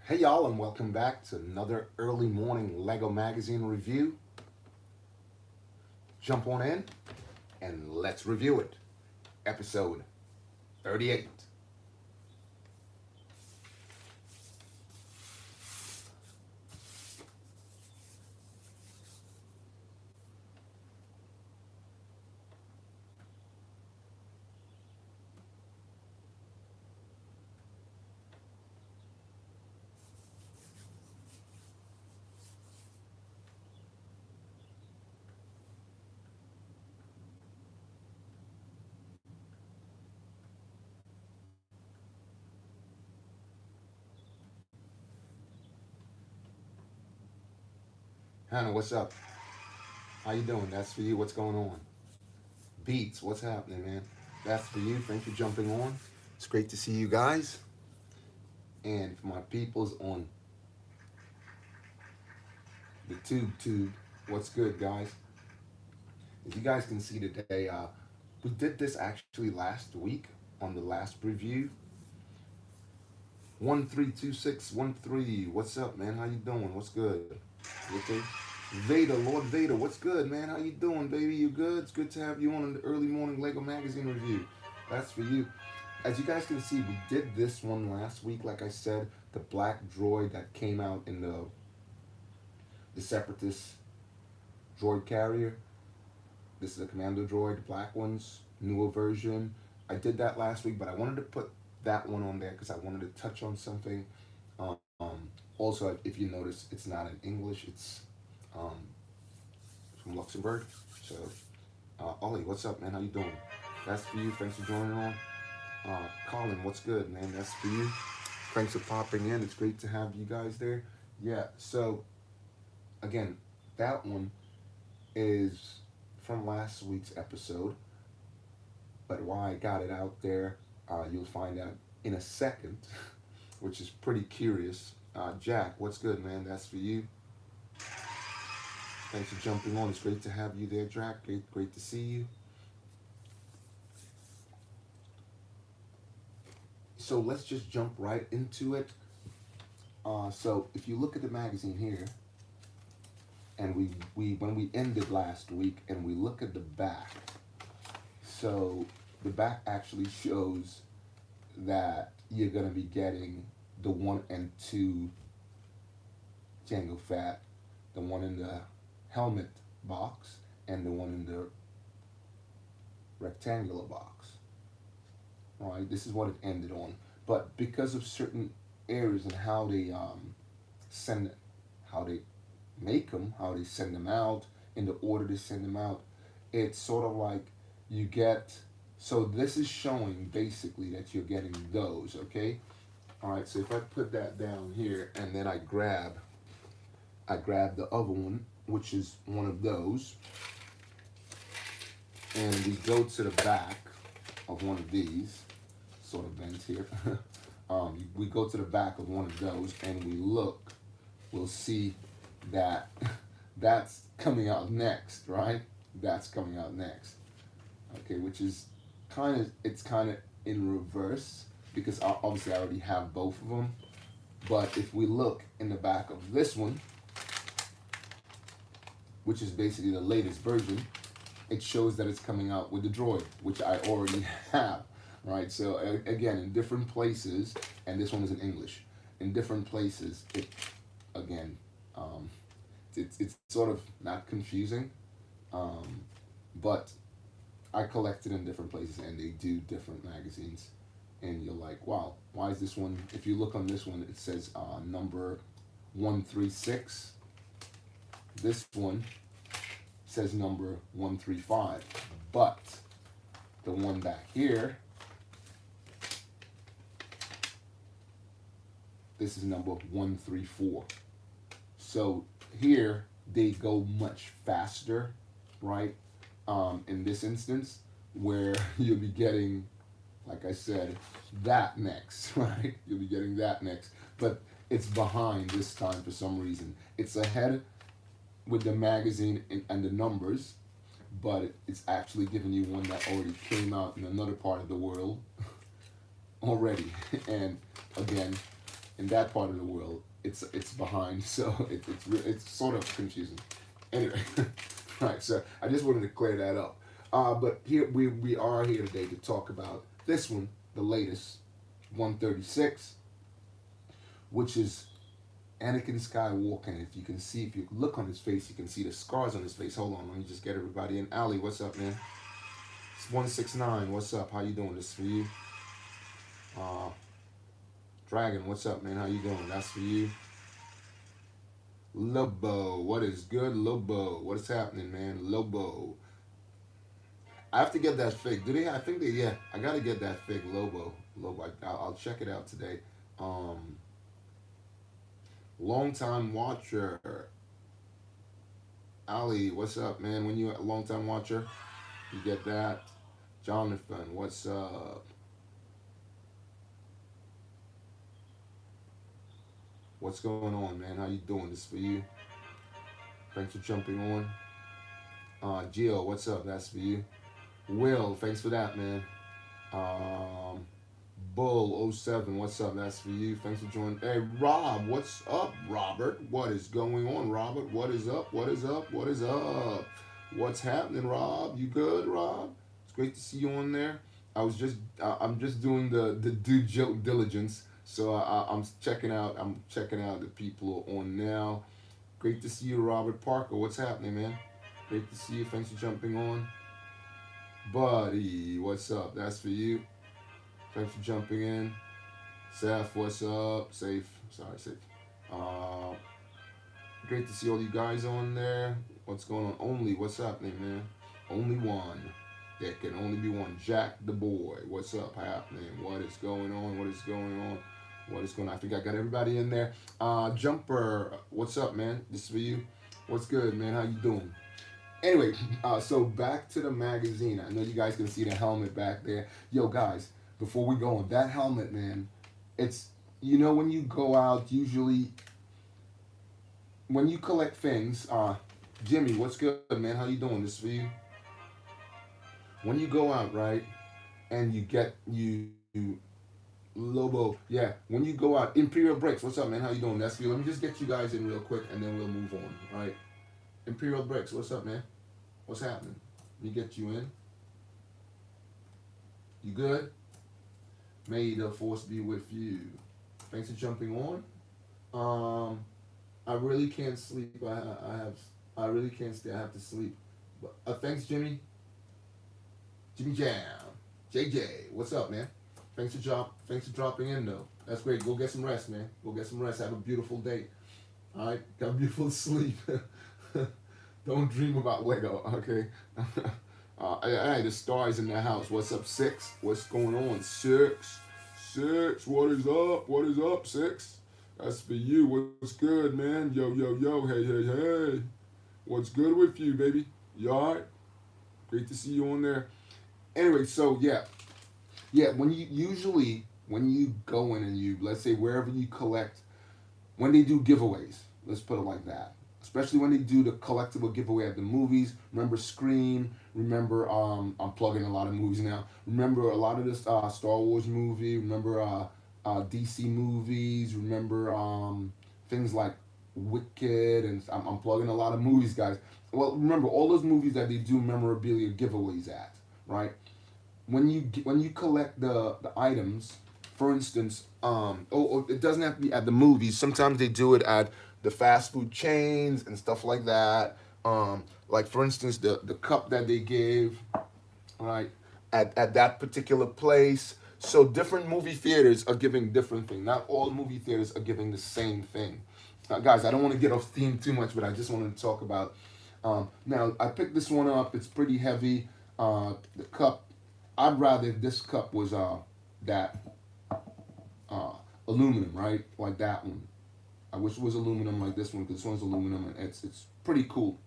Hey y'all, and welcome back to another early morning Lego magazine review. Jump on in and let's review it. Episode 38. Hannah, what's up? How you doing? That's for you. What's going on? Beats, what's happening, man? That's for you. Thanks for jumping on. It's great to see you guys. And for my peoples on the tube, what's good, guys? As you guys can see today, we did this actually last week on the last review. 132613. What's up, man? How you doing? What's good? Okay. Vader, Lord Vader, what's good, man? How you doing, baby? You good? It's good to have you on the early morning Lego magazine review. That's for you. As you guys can see, we did this one last week. Like I said, the black droid that came out in the Separatist droid carrier. This is a commando droid, the black ones, newer version. I did that last week, but I wanted to put that one on there because I wanted to touch on something. Also, if you notice, it's not in English. Um, from Luxembourg. So, Ollie, what's up, man? How you doing? That's for you. Thanks for joining on. Colin, what's good, man? That's for you. Thanks for popping in. It's great to have you guys there. Yeah. So, again, that one is from last week's episode. But why I got it out there, you'll find out in a second, which is pretty curious. Jack, what's good, man? That's for you. Thanks for jumping on. It's great to have you there, Jack. Great to see you. So let's just jump right into it. So if you look at the magazine here, and we when we ended last week, and we look at the back, so the back actually shows that you're gonna be getting the 1 and 2 Jango Fett, the one in the helmet box, and the one in the rectangular box. All right, this is what it ended on. But because of certain areas and how they send, how they make them, how they send them out, in the order they send them out, it's sort of like you get. So this is showing basically that you're getting those. Okay. All right. So if I put that down here and then I grab the other one, which is one of those, and we go to the back of one of these, sort of bent here. We go to the back of one of those and we look, we'll see that that's coming out next, right? That's coming out next. Okay, which is it's kind of in reverse because obviously I already have both of them. But if we look in the back of this one, which is basically the latest version, it shows that it's coming out with the droid, which I already have, right? So again, in different places, and this one is in English, in different places, again, it's sort of not confusing, but I collect it in different places, and they do different magazines, and you're like, wow, why is this one? If you look on this one, it says number 136. This one says number 135, but the one back here, this is number 134. So here they go much faster, right? In this instance, where you'll be getting, like I said, that next, right? You'll be getting that next, but it's behind this time for some reason. It's ahead with the magazine and the numbers, but it's actually giving you one that already came out in another part of the world already. And again, in that part of the world, it's behind, so it's sort of confusing. Anyway, right. So I just wanted to clear that up. But here we are here today to talk about this one, the latest, 136, which is Anakin Skywalker. And if you can see, if you look on his face, you can see the scars on his face. Hold on, let me just get everybody in. Ali, what's up, man? It's 169. What's up? How you doing? This is for you. Uh, Dragon, what's up, man? How you doing? That's for you. Lobo, what is good, Lobo? What is happening, man? Lobo. I have to get that fig. Do they? I think they. Yeah, I gotta get that fig, Lobo. Lobo. I'll check it out today. Um, Long time watcher, Ali. What's up, man? When you a long time watcher, you get that. Jonathan, what's up? What's going on, man? How you doing? This for you. Thanks for jumping on. Jill, what's up? That's for you. Will, thanks for that, man. Um, Bull07, what's up? That's for you. Thanks for joining. Hey, Rob, what's up, Robert? What is going on, Robert? What is up? What is up? What is up? What's happening, Rob? You good, Rob? It's great to see you on there. I'm just doing the due diligence. So I'm checking out the people on now. Great to see you, Robert Parker. What's happening, man? Great to see you. Thanks for jumping on. Buddy, what's up? That's for you. Thanks for jumping in. Seth, what's up? Safe. Sorry, Safe. Uh, Great to see all you guys on there. What's going on? Only, what's happening, man? Only one. There can only be one. Jack the boy. What's up happening? What is going on? What is going on? What is going on? I think I got everybody in there. Jumper, what's up, man? This is for you. What's good, man? How you doing? Anyway, so back to the magazine. I know you guys can see the helmet back there. Yo, guys, before we go on, that helmet, man, it's, when you go out, usually, when you collect things, Jimmy, what's good, man? How you doing? This is for you. When you go out, right, and Lobo, yeah, when you go out, SUPERHERObrickz, what's up, man? How you doing? That's for you. Let me just get you guys in real quick, and then we'll move on, all right? SUPERHERObrickz, what's up, man? What's happening? Let me get you in. You good? May the force be with you. Thanks for jumping on. I really can't sleep. I really can't stay. I have to sleep. But, thanks, Jimmy. Jimmy Jam. JJ, what's up, man? Thanks for dropping in, though. That's great. Go get some rest, man. Go get some rest. Have a beautiful day. All right? Got a beautiful sleep. Don't dream about Lego, okay? Hey, the stars in the house. What's up, Six? What's going on, Six? Six, what is up? What is up, Six? That's for you. What's good, man? Yo, yo, yo. Hey, hey, hey. What's good with you, baby? You all right? Great to see you on there. Anyway, so yeah. When you go in and let's say wherever you collect, when they do giveaways, let's put it like that. Especially when they do the collectible giveaway at the movies. Remember Scream. Remember, I'm plugging a lot of movies now. Remember a lot of this Star Wars movie. Remember DC movies. Remember things like Wicked. And I'm plugging a lot of movies, guys. Well, remember all those movies that they do memorabilia giveaways at, right? When you collect the items, for instance, it doesn't have to be at the movies. Sometimes they do it at the fast food chains and stuff like that. Like for instance, the cup that they gave, right, at that particular place. So different movie theaters are giving different things. Not all movie theaters are giving the same thing. Guys, I don't want to get off theme too much, but I just wanted to talk about. Now I picked this one up. It's pretty heavy. The cup. I'd rather if this cup was that aluminum, right, like that one. I wish it was aluminum like this one, because this one's aluminum and it's pretty cool.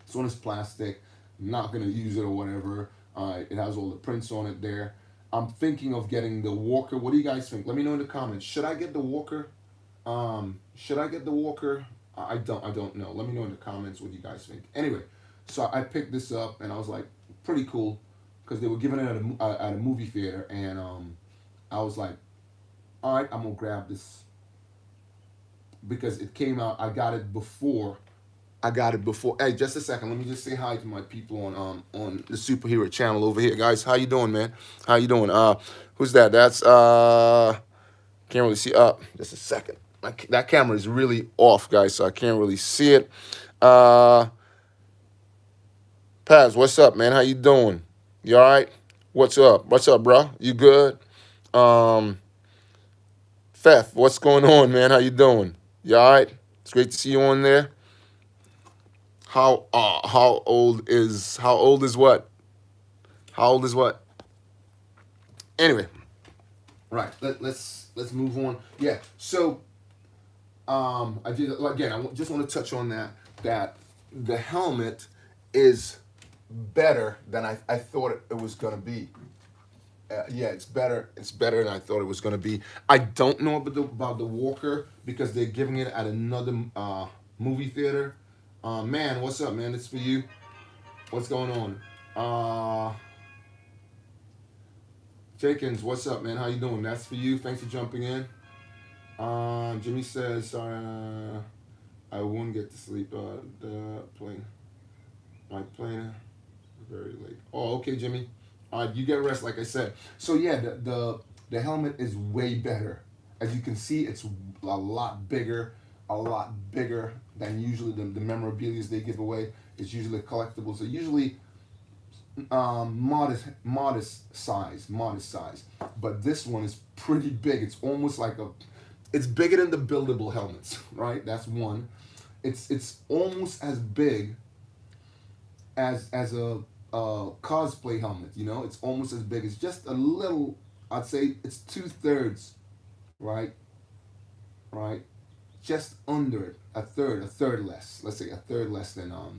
This one is plastic. I'm not gonna use it or whatever. It has all the prints on it there. I'm thinking of getting the Walker. What do you guys think? Let me know in the comments. Should I get the Walker? Should I get the Walker? I don't know. Let me know in the comments what you guys think. Anyway, so I picked this up and I was like, pretty cool, because they were giving it at a movie theater, and I was like, all right, I'm gonna grab this because it came out. I got it before. I got it before. Hey, just a second. Let me just say hi to my people on the superhero channel over here, guys. How you doing, man? How you doing? Who's that? That's can't really see. Just a second. That camera is really off, guys, so I can't really see it. Paz, what's up, man? How you doing? You all right? What's up? What's up, bro? You good? Um, Fef, what's going on, man? How you doing? You all right? It's great to see you on there. How old is what? How old is what? Anyway, right. Let's move on. Yeah. So I did again. Just want to touch on that the helmet is better than I thought it was gonna be. Yeah, it's better. It's better than I thought it was gonna be. I don't know about the Walker because they're giving it at another movie theater. Man, what's up, man? It's for you. What's going on? Jenkins, what's up, man? How you doing? That's for you. Thanks for jumping in. Jimmy says, I won't get to sleep. The plane, my plane, very late. Oh, okay, Jimmy. You get rest, like I said. So yeah, the helmet is way better. As you can see, it's a lot bigger than usually the memorabilia they give away. It's usually collectibles. So usually modest size. But this one is pretty big. It's almost like it's bigger than the buildable helmets, right? That's one. It's almost as big as a cosplay helmet. You know, it's almost as big. It's just a little. I'd say it's 2/3, right? Right, just under it, a third less. Let's say a third less than a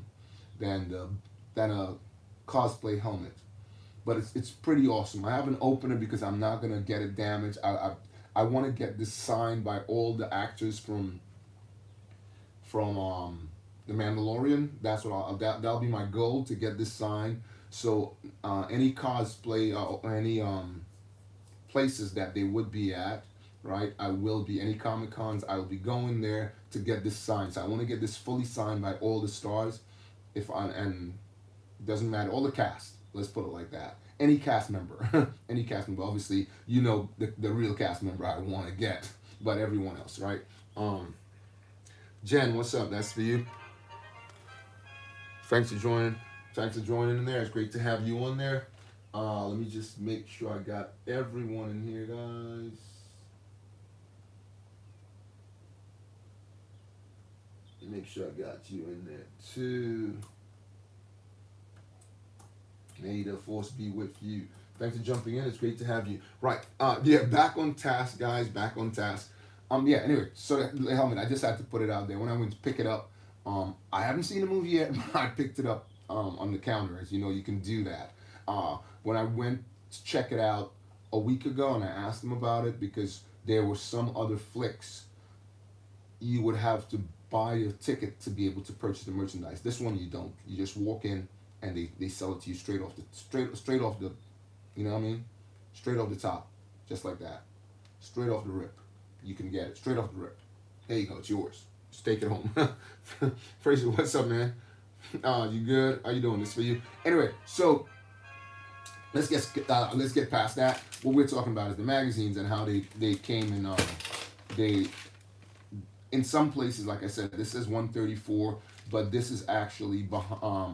cosplay helmet. But it's pretty awesome. I haven't opened it because I'm not gonna get it damaged. I want to get this signed by all the actors from the Mandalorian. That's what that'll be my goal, to get this signed. So any cosplay or any places that they would be at, right? I will be, any Comic Cons, I will be going there to get this signed. So I want to get this fully signed by all the stars. And it doesn't matter, all the cast. Let's put it like that. Any cast member, any cast member. Obviously, you know the real cast member I want to get, but everyone else, right? Jen, what's up? That's for you. Thanks for joining. Thanks for joining in there. It's great to have you on there. Let me just make sure I got everyone in here, guys. Make sure I got you in there too. May the force be with you. Thanks for jumping in. It's great to have you. Right. Yeah, back on task, guys. Back on task. Yeah, anyway, so the helmet, I just had to put it out there. When I went to pick it up, I haven't seen the movie yet, but I picked it up on the counter. As you know, you can do that. When I went to check it out a week ago and I asked them about it, because there were some other flicks you would have to buy a ticket to be able to purchase the merchandise. This one you don't. You just walk in and they sell it to you straight off the, you know what I mean? Straight off the top, just like that. Straight off the rip. You can get it straight off the rip. There you go, it's yours. Just take it home. Fraser, what's up, man? You good? How you doing? This for you. Anyway, so let's get past that. What we're talking about is the magazines and how they came and they, in some places, like I said, this is 134, but this is actually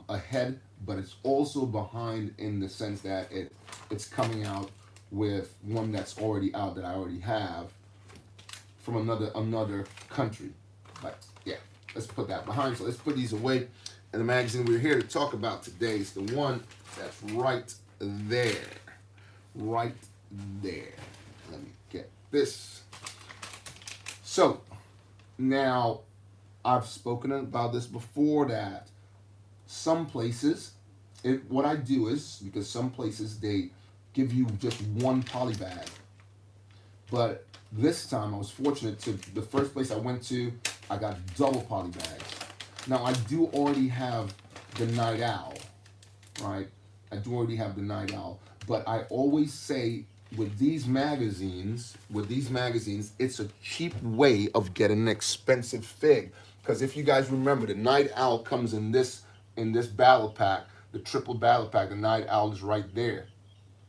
ahead, but it's also behind in the sense that it's coming out with one that's already out that I already have from another country. But yeah, let's put that behind. So let's put these away. And the magazine we're here to talk about today is the one that's right there. Right there. Let me get this. So now, I've spoken about this before, that some places, what I do is, because some places they give you just one poly bag. But this time I was fortunate to, the first place I went to, I got double poly bags. Now I do already have the Night Owl, right? I do already have the Night Owl. But I always say with these magazines, it's a cheap way of getting an expensive fig. Because if you guys remember, the Night Owl comes in this battle pack, the triple battle pack. The Night Owl is right there,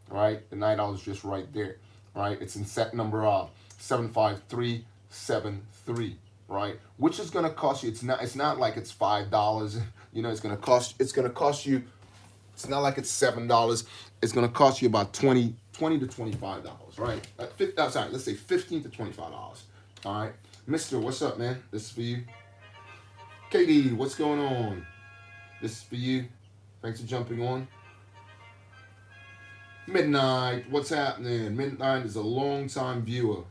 right? The Night Owl is just right there, right? It's in set number 75373, right? Which is gonna cost you. It's not like it's $5. You know, it's gonna cost you. It's not like it's $7. It's gonna cost you about 20 to $25, right? Sorry, let's say $15 to $25. All right, Mister, what's up, man? This is for you. Katie, what's going on? This is for you. Thanks for jumping on. Midnight, what's happening? Midnight is a long-time viewer.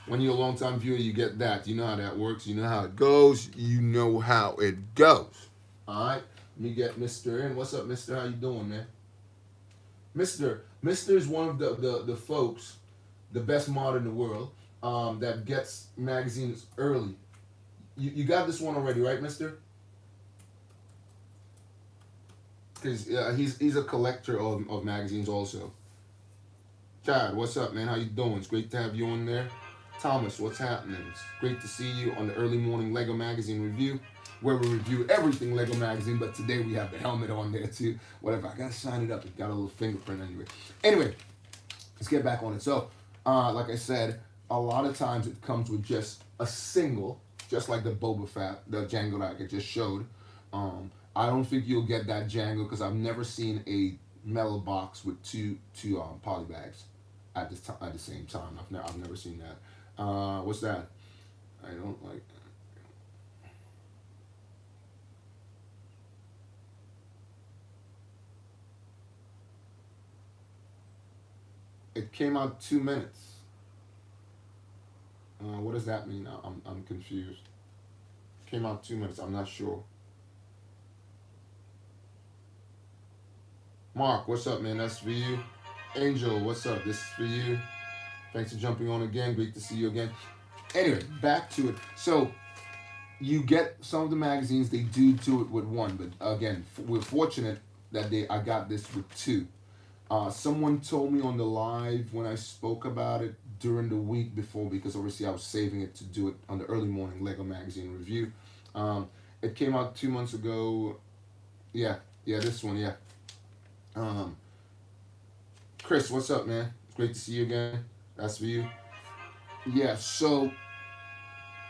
When you're a long-time viewer, you get that. You know how that works. You know how it goes. You know how it goes. All right. Let me get Mr. in. What's up, Mr.? How you doing, man? Mr. is one of the folks, the best mod in the world, that gets magazines early. You got this one already, right, Mister? Because he's a collector of magazines also. Chad, what's up, man? How you doing? It's great to have you on there. Thomas, what's happening? It's great to see you on the early morning Lego magazine review, where we review everything Lego magazine, but today we have the helmet on there too. Whatever, I gotta sign it up. It got a little fingerprint anyway. Anyway, let's get back on it. So, like I said, a lot of times it comes with just a single, just like the Boba Fett, the Django that I just showed. I don't think you'll get that Django because I've never seen a metal box with two poly bags at the same time. I've never seen that. What's that? I don't like. It came out 2 minutes. What does that mean? I'm confused. Came out 2 minutes. I'm not sure. Mark, what's up, man? That's for you. Angel, what's up? This is for you. Thanks for jumping on again. Great to see you again. Anyway, back to it. So you get some of the magazines, they do it with one, but again, we're fortunate that I got this with two. Someone told me on the live when I spoke about it during the week before, because obviously I was saving it to do it on the early morning Lego magazine review. It came out 2 months ago. Yeah, this one, yeah. Chris, what's up, man? It's great to see you again. That's for you. Yeah, so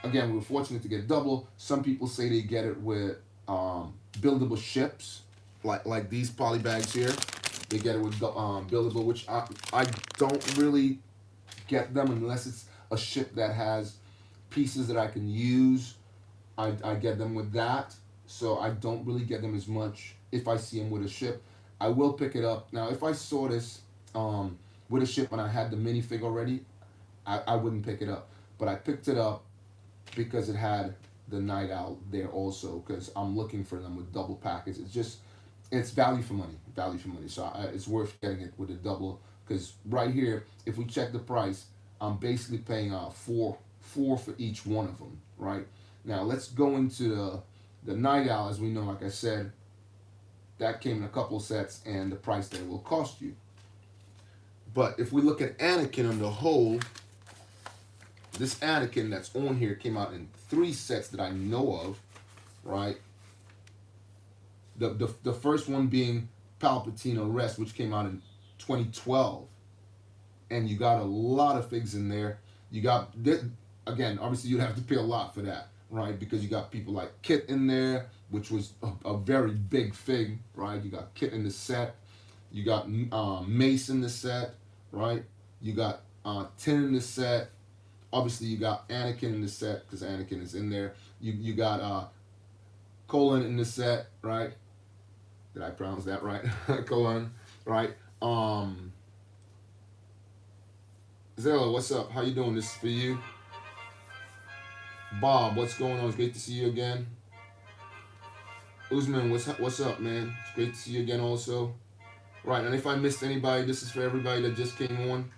again, we were fortunate to get double. Some people say they get it with buildable ships, like these poly bags here. They get it with buildable, which I don't really get them unless it's a ship that has pieces that I can use. I get them with that, so I don't really get them as much if I see them with a ship. I will pick it up. Now, if I saw this with a ship and I had the minifig already, I wouldn't pick it up. But I picked it up because it had the Night Owl there also, because I'm looking for them with double packets. It's value for money. So it's worth getting it with a double, because right here, if we check the price, I'm basically paying four for each one of them, right? Now, let's go into the Night Owl. As we know, like I said, that came in a couple sets, and the price that it will cost you. But if we look at Anakin on the whole, this Anakin that's on here came out in 3 sets that I know of, right? The first one being Palpatine Arrest, which came out in 2012. And you got a lot of figs in there. You got, again, obviously you'd have to pay a lot for that, right? Because you got people like Kit in there, which was a very big fig, right? You got Kit in the set. You got Mace in the set, right? You got Tin in the set. Obviously, you got Anakin in the set because Anakin is in there. You got Colon in the set, right? Did I pronounce that right? Colon, right? Zella, what's up? How you doing? This is for you. Bob, what's going on? It's great to see you again. Usman, what's up, man? It's great to see you again also. Right, and if I missed anybody, this is for everybody that just came on.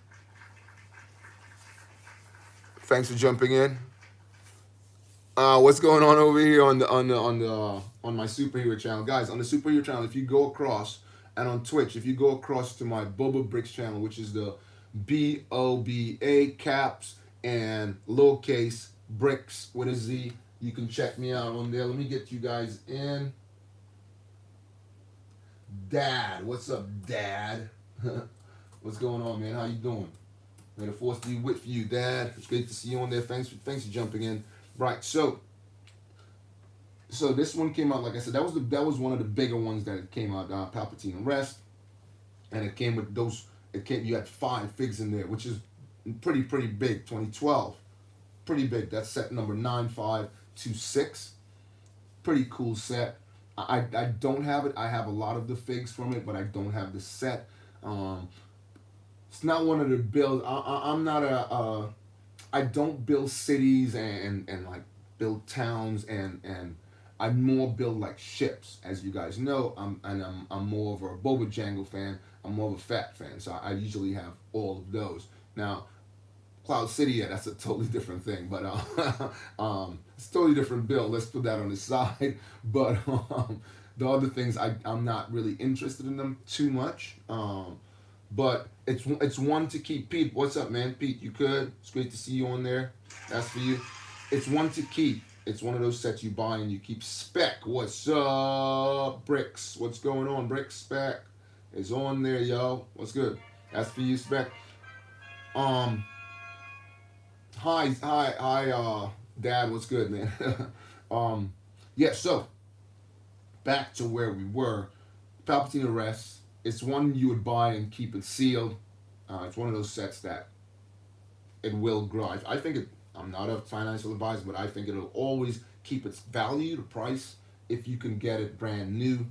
Thanks for jumping in. What's going on over here on my superhero channel, guys? On the superhero channel, if you go across, and on Twitch, if you go across to my SUPERHErobrickz channel, which is the BOBA caps and lowercase bricks with a Z. You can check me out on there. Let me get you guys in. Dad, what's up, Dad? What's going on, man? How you doing? May the force be with you, Dad. It's great to see you on there. Thanks for jumping in. Right, so this one came out, like I said, that was one of the bigger ones that it came out. Palpatine Arrest, and it came with those. It came. You had 5 figs in there, which is pretty big. 2012, pretty big. That's set number 9526. Pretty cool set. I don't have it. I have a lot of the figs from it, but I don't have the set. It's not one of the builds. I'm not I don't build cities and like build towns and I more build like ships, as you guys know. I'm more of a Boba Jango fan. I'm more of a Fat fan, so I usually have all of those. Now, Cloud City, yeah, that's a totally different thing, but it's a totally different build. Let's put that on the side. But the other things, I'm not really interested in them too much. But it's one to keep. Pete, what's up, man? Pete, you good? It's great to see you on there. That's for you. It's one to keep. It's one of those sets you buy and you keep. Spec, what's up? Bricks, what's going on? Bricks, Spec is on there, yo. What's good? That's for you, Spec. Um, hi, Dad. What's good, man? um, yeah. So back to where we were. Palpatine Arrest. It's one you would buy and keep it sealed. It's one of those sets that it will grow. I think it. I'm not a financial advisor, but I think it'll always keep its value, the price, if you can get it brand new,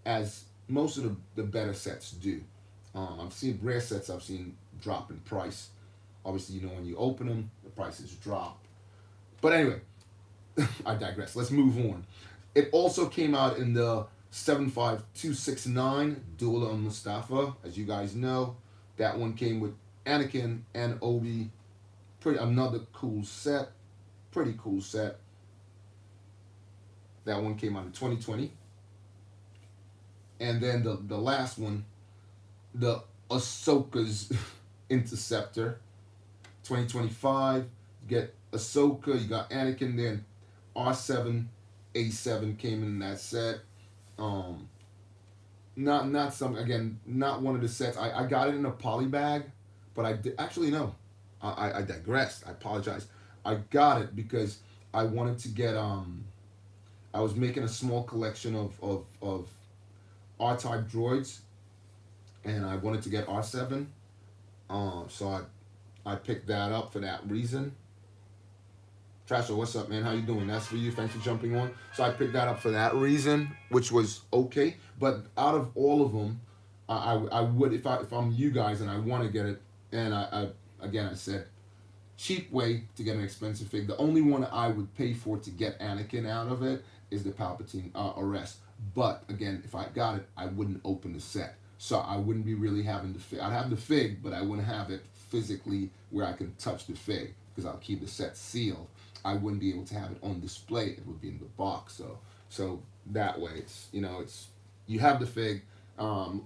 as most of the better sets do. I've seen rare sets. I've seen drop in price. Obviously, you know when you open them, the prices drop. But anyway, I digress. Let's move on. It also came out in the 75269 Duel on Mustafa, as you guys know. That one came with Anakin and Obi. Another cool set. Pretty cool set. That one came out in 2020. And then the last one, the Ahsoka's Interceptor, 2025. You get Ahsoka, you got Anakin there, and R7, A7 came in that set. Not some, again, not one of the sets. I got it in a poly bag, but I did, actually no. I digressed. I apologize. I got it because I wanted to get I was making a small collection of R-type droids, and I wanted to get R7. So I picked that up for that reason. Trasher, what's up, man? How you doing? That's for you. Thanks for jumping on. So I picked that up for that reason, which was okay. But out of all of them, I would, if I'm you guys and I want to get it, and I said cheap way to get an expensive fig. The only one I would pay for to get Anakin out of it is the Palpatine Arrest. But again, if I got it, I wouldn't open the set, so I wouldn't be really having the fig. I'd have the fig, but I wouldn't have it physically where I can touch the fig because I'll keep the set sealed. I wouldn't be able to have it on display. It would be in the box. So that way, it's you have the fig.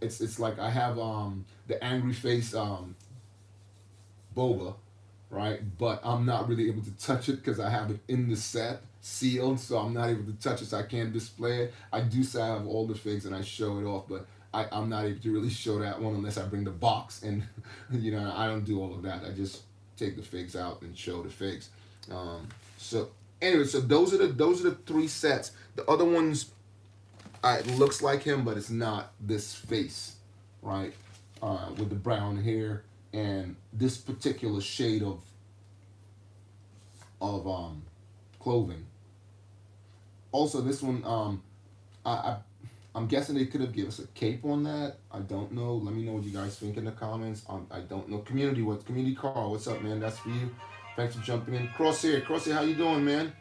It's like I have the angry face Boba, right? But I'm not really able to touch it because I have it in the set sealed, so I'm not able to touch it, so I can't display it. I do say I have all the figs and I show it off, but I'm not able to really show that one unless I bring the box, and I don't do all of that. I just take the figs out and show the figs. So anyway, so those are the 3 sets. The other ones, it looks like him, but it's not this face, right? With the brown hair and this particular shade of clothing. Also, this one, I'm guessing they could have given us a cape on that. I don't know. Let me know what you guys think in the comments. I don't know. Community Carl, what's up, man? That's for you. Thanks for jumping in. Crosshair, how you doing, man?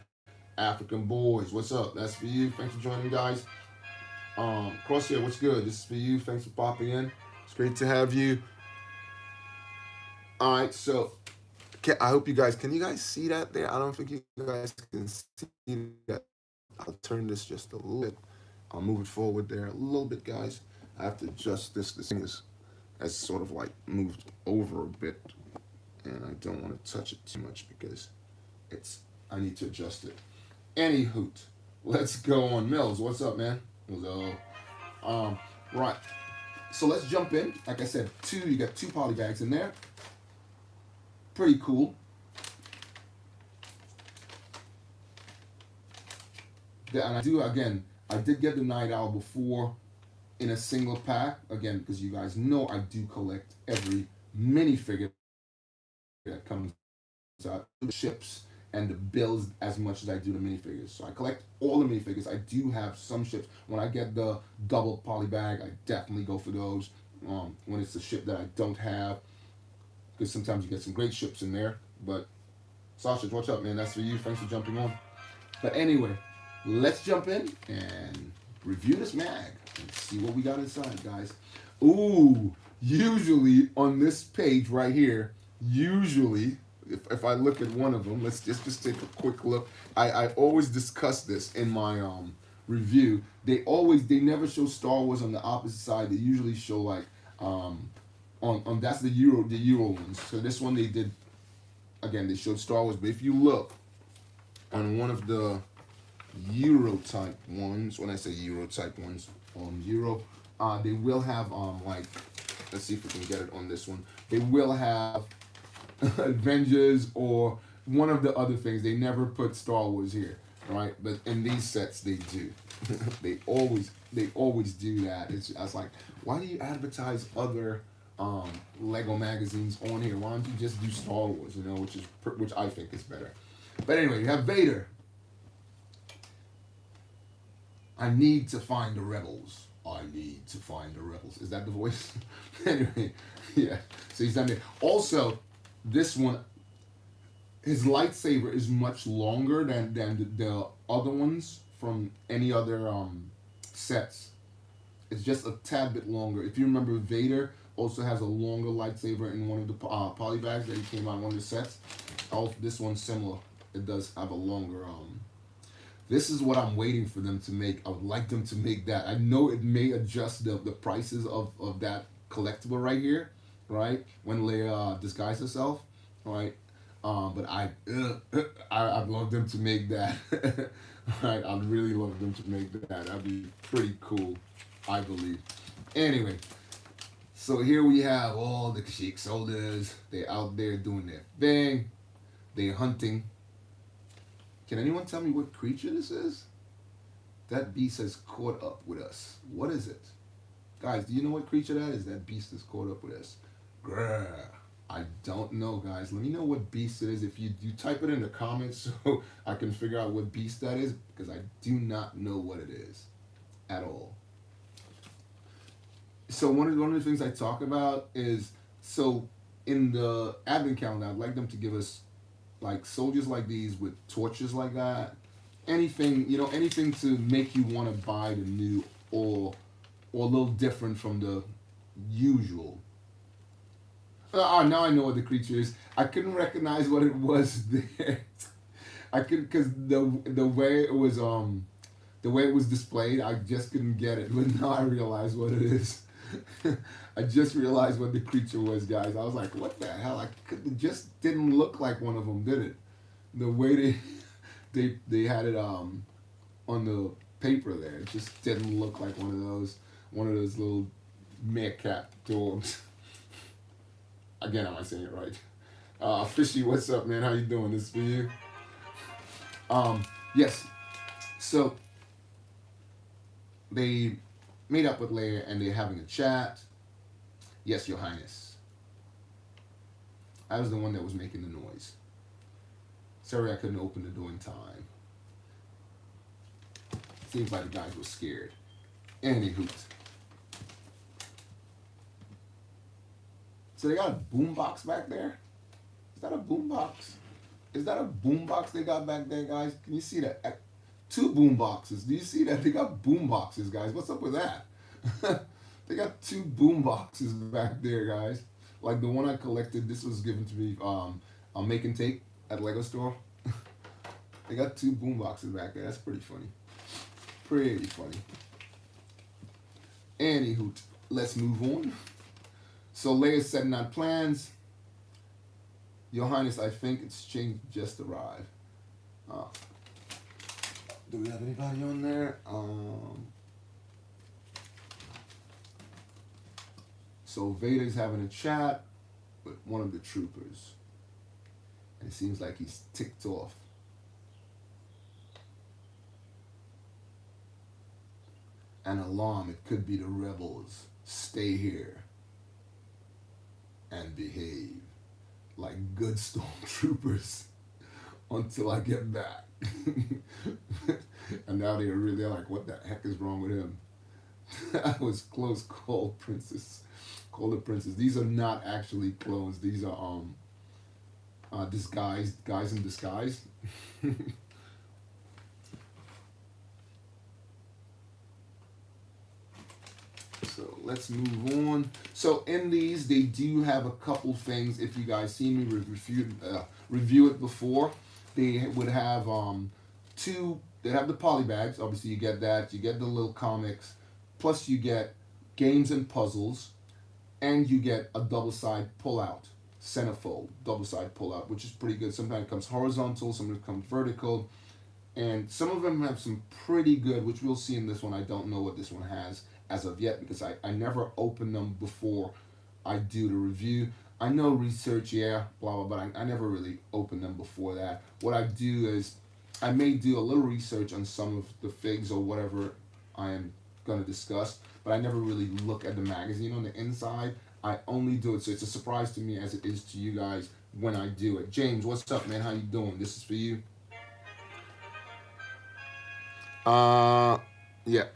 African boys, what's up? That's for you. Thanks for joining, guys. Crosshair, what's good? This is for you. Thanks for popping in. It's great to have you. All right, so I hope you guys, can you guys see that there? I don't think you guys can see that. I'll turn this just a little bit. I'll move it forward there a little bit, guys. I have to adjust this. This thing is has sort of like moved over a bit, and I don't want to touch it too much because I need to adjust it. Any hoot, let's go on. Mills, what's up, man? Hello. Right. So let's jump in. Like I said, you got 2 poly bags in there. Pretty cool. And I did get the Night Owl before in a single pack. Again, because you guys know I do collect every minifigure that comes out, the ships and the bills as much as I do the minifigures. So I collect all the minifigures. I do have some ships. When I get the double poly bag, I definitely go for those. When it's a ship that I don't have, because sometimes you get some great ships in there. But Sasha, what's up, man? That's for you. Thanks for jumping on. But anyway, let's jump in and review this mag and see what we got inside, guys. Ooh, usually on this page right here, if I look at one of them, let's just take a quick look. I always discuss this in my review. They never show Star Wars on the opposite side. They usually show like on that's the Euro ones. So this one they did, again, they showed Star Wars. But if you look on one of the Euro type ones, when I say Euro type ones, they will have like, let's see if we can get it on this one. They will have Avengers or one of the other things. They never put Star Wars here, right? But in these sets they do. they always do that. I was like, why do you advertise other Lego magazines on here? Why don't you just do Star Wars? You know, which I think is better. But anyway, you have Vader. I need to find the rebels. I need to find the rebels. Is that the voice? Anyway, yeah. So he's done it. Also, this one, his lightsaber is much longer than the other ones from any other sets. It's just a tad bit longer. If you remember, Vader also has a longer lightsaber in one of the poly bags that he came out in one of the sets. This one's similar. It does have a longer This is what I'm waiting for them to make. I would like them to make that. I know it may adjust the prices of that collectible right here, right? When Leia disguised herself, right? But I'd love them to make that. Right? I'd really love them to make that. That'd be pretty cool, I believe. Anyway, so here we have all the Sheik soldiers. They're out there doing their thing. They're hunting. Can anyone tell me what creature this is? That beast has caught up with us. What is it? Guys, do you know what creature that is? That beast has caught up with us. Grrr. I don't know, guys. Let me know what beast it is. If you type it in the comments so I can figure out what beast that is, because I do not know what it is at all. So one of the things I talk about is, so in the advent calendar, I'd like them to give us like soldiers like these with torches like that. Anything to make you want to buy the new or a little different from the usual. Now I know what the creature is. I couldn't recognize what it was there. I could, because the way it was displayed, I just couldn't get it. But now I realize what it is. I just realized what the creature was, guys. I was like, what the hell? It just didn't look like one of them, did it? The way they had it on the paper there, it just didn't look like one of those little meerkat dogs. Again, am I saying it right? Fishy, what's up, man? How you doing? This for you? Yes. So they made up with Leia and they're having a chat. Yes, Your Highness. I was the one that was making the noise. Sorry I couldn't open the door in time. Seems like the guys were scared. Anywho. So they got a boombox back there? Is that a boombox? Is that a boombox they got back there, guys? Can you see that? 2 boomboxes. Do you see that? They got boomboxes, guys. What's up with that? They got 2 boomboxes back there, guys. Like the one I collected, this was given to me on Make and Take at Lego store. They got 2 boomboxes back there. That's pretty funny. Pretty funny. Anywho, let's move on. So Leia's setting out plans. Your Highness, I think it's changed just arrived. Uh, do we have anybody on there? So Vader's having a chat with one of the troopers. And it seems like he's ticked off. An alarm, it could be the rebels. Stay here and behave like good stormtroopers until I get back. And now they're like, what the heck is wrong with him? That was close call, princess. Call the princess. These are not actually clones. These are disguised guys in disguise. So let's move on. So in these, they do have a couple things. If you guys see me review it before, they would have two. They have the poly bags. Obviously, you get that. You get the little comics, plus you get games and puzzles, and you get a double side pull-out, centerfold double side pull-out, which is pretty good. Sometimes it comes horizontal, sometimes it comes vertical, and some of them have some pretty good, which we'll see in this one. I don't know what this one has as of yet because I never open them before I do the review. I know research, yeah, blah, blah, but I never really open them before that. What I do is I may do a little research on some of the figs or whatever I am going to discuss, but I never really look at the magazine on the inside. I only do it, so it's a surprise to me as it is to you guys when I do it. James, what's up, man? How you doing? This is for you. Yeah.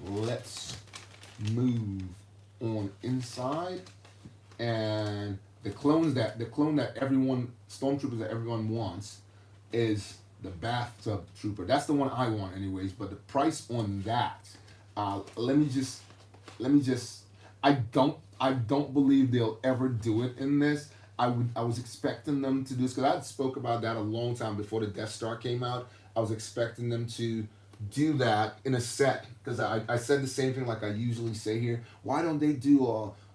Let's move on inside, and the clone that everyone stormtroopers that everyone wants is the bathtub trooper. That's the one I want, anyways. But the price on that, let me just, I don't believe they'll ever do it in this. I was expecting them to do this because I spoke about that a long time before the Death Star came out. I was expecting them to do that in a set because I said the same thing like I usually say here. Why don't they do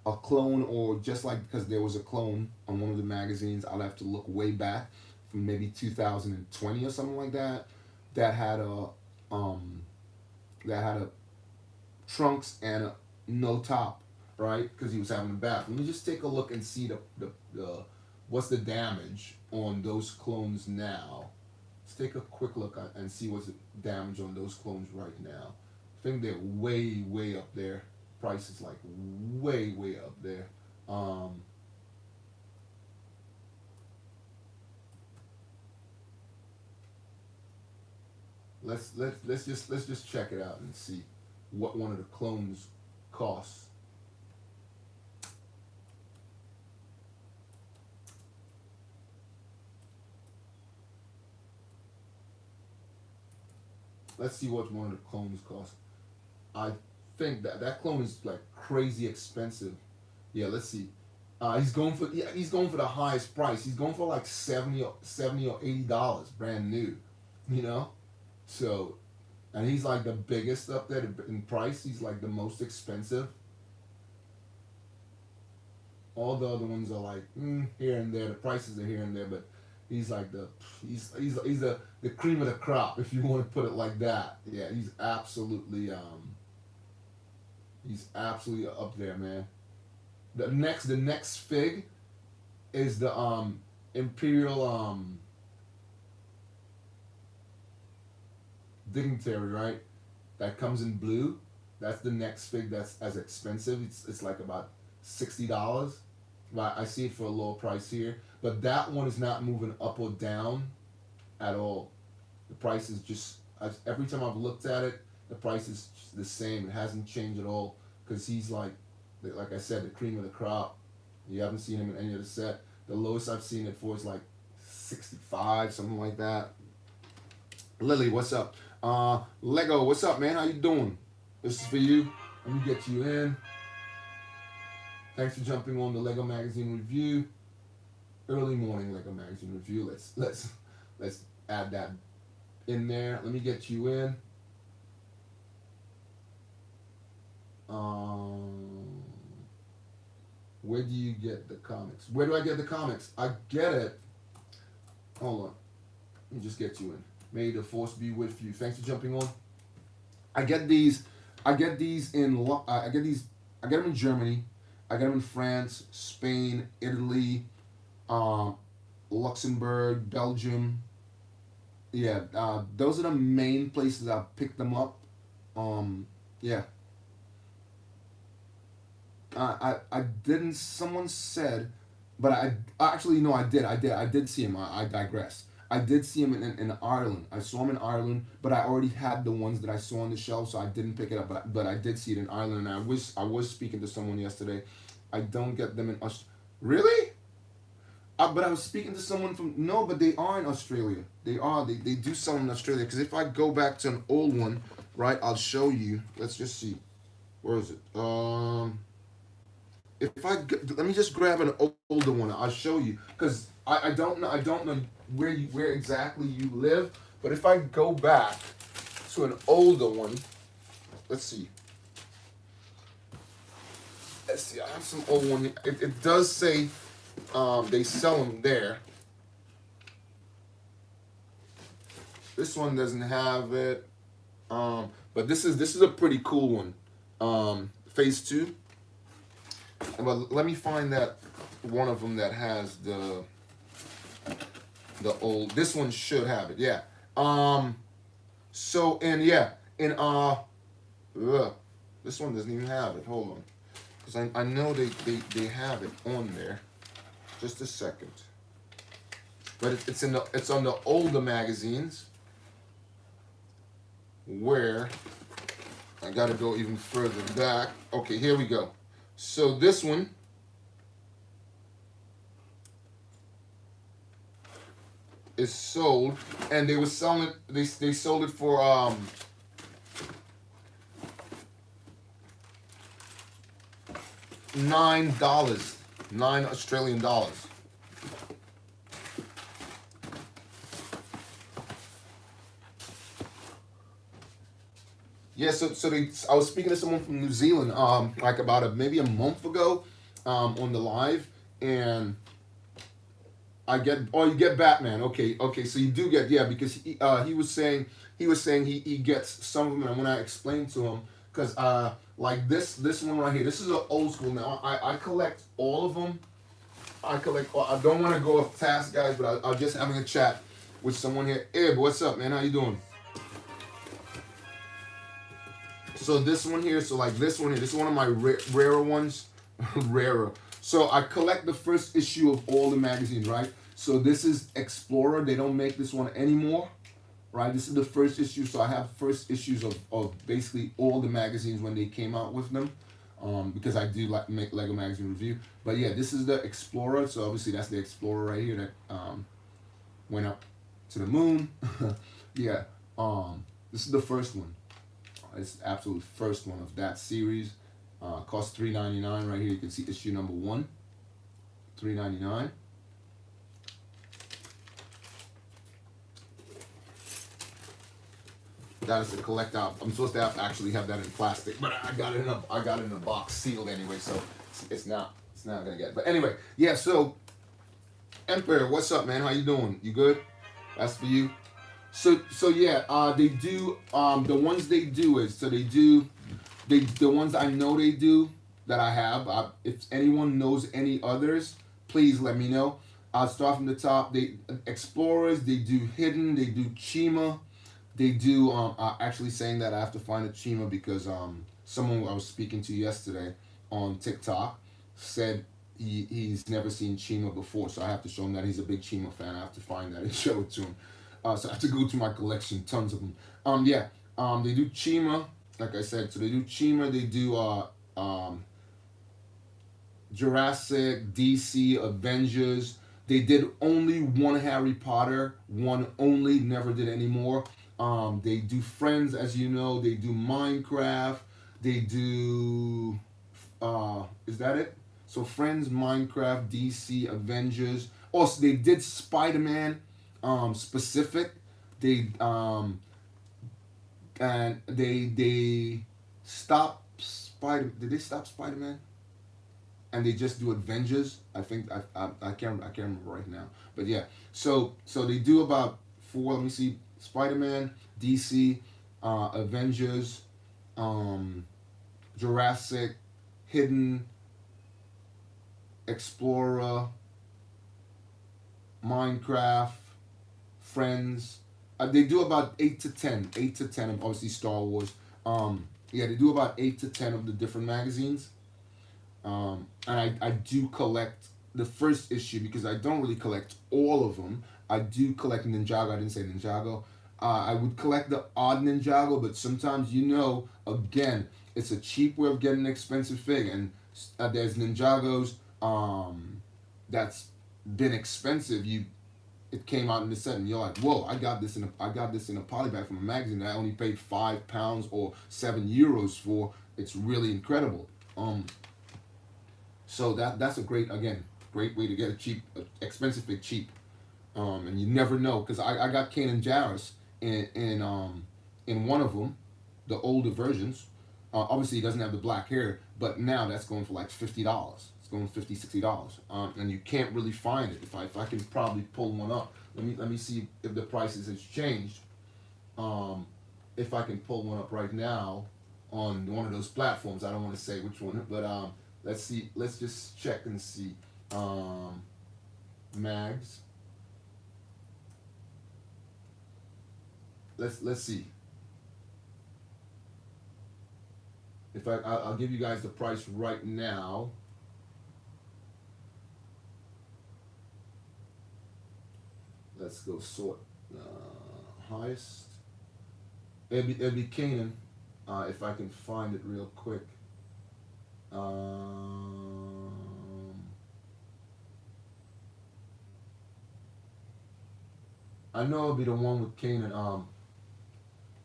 a clone, or just like, because there was a clone on one of the magazines, I'll have to look way back from maybe 2020 or something like that, that had a trunks and a no top, right? Because he was having a bath. Let me just take a look and see the what's the damage on those clones now. Let's take a quick look and see what's the damage on those clones right now. I think they're way up there. Price is like way up there. Let's just check it out and see what one of the clones costs. Let's see what one of the clones costs. I think that clone is like crazy expensive. Yeah, let's see. He's going for the highest price. He's going for like $70 or $80 brand new. You know, so, and he's like the biggest up there in price. He's like the most expensive. All the other ones are like here and there. The prices are here and there, but he's like he's the cream of the crop, if you want to put it like that. Yeah, he's absolutely up there, man. The next fig is the Imperial dignitary, right? That comes in blue. That's the next fig that's as expensive. It's like about $60. But I see it for a lower price here. But that one is not moving up or down at all. The price is just, every time I've looked at it, the price is the same. It hasn't changed at all, because he's like I said, the cream of the crop. You haven't seen him in any other set. The lowest I've seen it for is like 65, something like that. Lily, what's up? Lego, what's up, man? How you doing? This is for you. Let me get you in. Thanks for jumping on the Lego Magazine review. Early morning Lego Magazine review. Let's add that in there. Let me get you in. Where do you get the comics? Where do I get the comics? I get it. Hold on. Let me just get you in. May the force be with you. Thanks for jumping on. I get these. I get these in. I get these. I get them in Germany. I get them in France, Spain, Italy, um, Luxembourg, Belgium. Yeah, those are the main places I picked them up. Yeah, I didn't. Someone said, but actually no, I did see him. I digress. I did see him in Ireland. I saw him in Ireland, but I already had the ones that I saw on the shelf, so I didn't pick it up. But I did see it in Ireland, and I was speaking to someone yesterday. I don't get them in Really? But I was speaking to someone from no, but they are in Australia. They are. They do sell them in Australia. Because if I go back to an old one, right, I'll show you. Let's just see. Where is it? Let me just grab an older one. I'll show you because I don't know where exactly you live. But if I go back to an older one, let's see. Let's see. I have some old one. It does say they sell them there. This one doesn't have it. But this is a pretty cool one. Phase 2. But let me find that one of them that has the old. This one should have it. Yeah. So and yeah, and this one doesn't even have it. Hold on, because I know they have it on there. Just a second. But it's on the older magazines where I got to go even further back. Okay, here we go. So this one is sold, and they were selling it. They sold it for $9, $9 Australian. Yeah, so I was speaking to someone from New Zealand, like about maybe a month ago, on the live, and you get Batman. Okay, so you do get, yeah, because he was saying he gets some of them, and when I explained to him, because like this one right here, this is an old school now. I collect all of them. I don't want to go off task, guys, but I'm just having a chat with someone here. Ib, what's up, man? How you doing? So this one here, this one here, this is one of my rarer ones, rarer. So I collect the first issue of all the magazines, right? So this is Explorer. They don't make this one anymore, right? This is the first issue. So I have first issues of basically all the magazines when they came out with them, because I do like make Lego magazine review. But yeah, this is the Explorer. So obviously that's the Explorer right here that went up to the moon. Yeah. This is the first one. It's the absolute first one of that series. Costs $3.99 right here. You can see issue number 1, $3.99. That is a collect out. I'm supposed to actually have that in plastic, but I got it in a box sealed anyway, so it's not gonna get. But anyway, yeah. So Emperor, what's up, man? How you doing? You good? That's for you. So yeah, they do the ones they do is the ones I know they do that I have. If anyone knows any others, please let me know. I'll start from the top. They Explorers, they do Hidden, they do Chima, they do actually saying that I have to find a Chima because someone I was speaking to yesterday on TikTok said he's never seen Chima before, so I have to show him that he's a big Chima fan. I have to find that and show it to him. So I have to go to my collection, tons of them. They do Chima, like I said. So they do Chima, they do Jurassic, DC, Avengers. They did only one Harry Potter, one only, never did any more. They do Friends, as you know. They do Minecraft. They do, is that it? So Friends, Minecraft, DC, Avengers. Also, they did Spider-Man. Specific, they and they stopped Spider. Did they stop Spider-Man? and they just do Avengers. I think I can't remember right now, but yeah. So they do about four. Let me see: Spider-Man, DC, Avengers, Jurassic, Hidden, Explorer, Minecraft, Friends. They do about 8 to 10, 8 to 10 of obviously Star Wars. Yeah, they do about 8 to 10 of the different magazines. And I do collect the first issue because I don't really collect all of them. I do collect Ninjago. I didn't say Ninjago. I would collect the odd Ninjago, but sometimes, again, it's a cheap way of getting an expensive fig. And there's Ninjagos that's been expensive. It came out in the set, and you're like, whoa! I got this in a polybag from a magazine that I only paid £5 or €7 for. It's really incredible. So that's a great way to get a cheap, expensive fig cheap. And you never know, because I got Kanan Jarrus in one of them, the older versions. Obviously, he doesn't have the black hair, but now that's going for like $50. It's going $50, $60, and you can't really find it. If I can probably pull one up, let me see if the prices has changed. If I can pull one up right now on one of those platforms, I don't want to say which one, but let's see. Let's just check and see. Mags. Let's see. If I'll give you guys the price right now. Let's go sort highest. It'd be Kanan, if I can find it real quick. I know it'll be the one with Kanan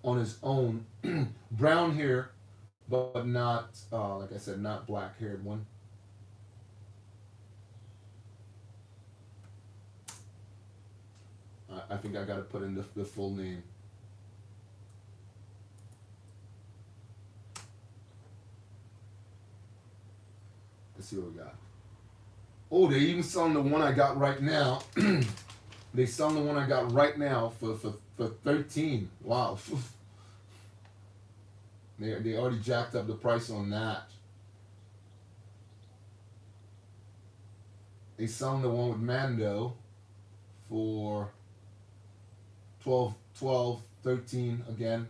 on his own, brown hair, but not like I said, not black haired one. I think I gotta put in the full name. Let's see what we got. Oh, they're even selling the one I got right now. They selling the one I got right now for 13. Wow. They already jacked up the price on that. They selling the one with Mando for 12, 13 again.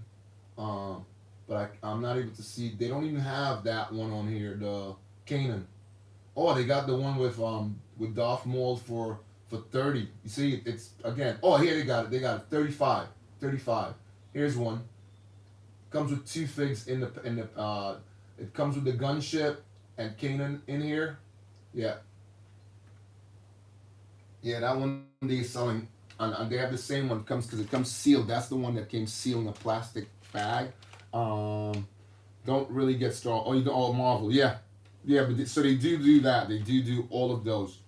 But I'm not able to see. They don't even have that one on here, the Kanan. Oh, they got the one with Darth Maul for 30. You see, it's again. Oh, here they got it. They got it. 35. Here's one. Comes with two figs in the. It comes with the gunship and Kanan in here. Yeah. Yeah, that one they're selling. And they have the same one because it comes sealed. That's the one that came sealed in a plastic bag. Don't really get Star. Oh, you do all Marvel. Yeah. But so they do that. They do all of those.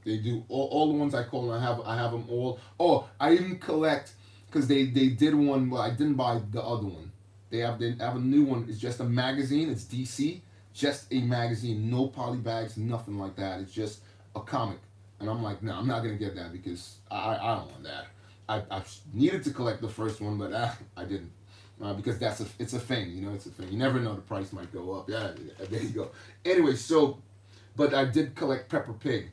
They do all the ones I call them. I have them all. Oh, I even collect because they did one. Well, I didn't buy the other one. They have a new one. It's just a magazine. It's DC. Just a magazine. No poly bags. Nothing like that. It's just a comic. And I'm like, no, I'm not gonna get that because I don't want that. I needed to collect the first one, but I didn't. Because it's a thing, it's a thing. You never know, the price might go up. Yeah, there you go. Anyway, but I did collect Peppa Pig.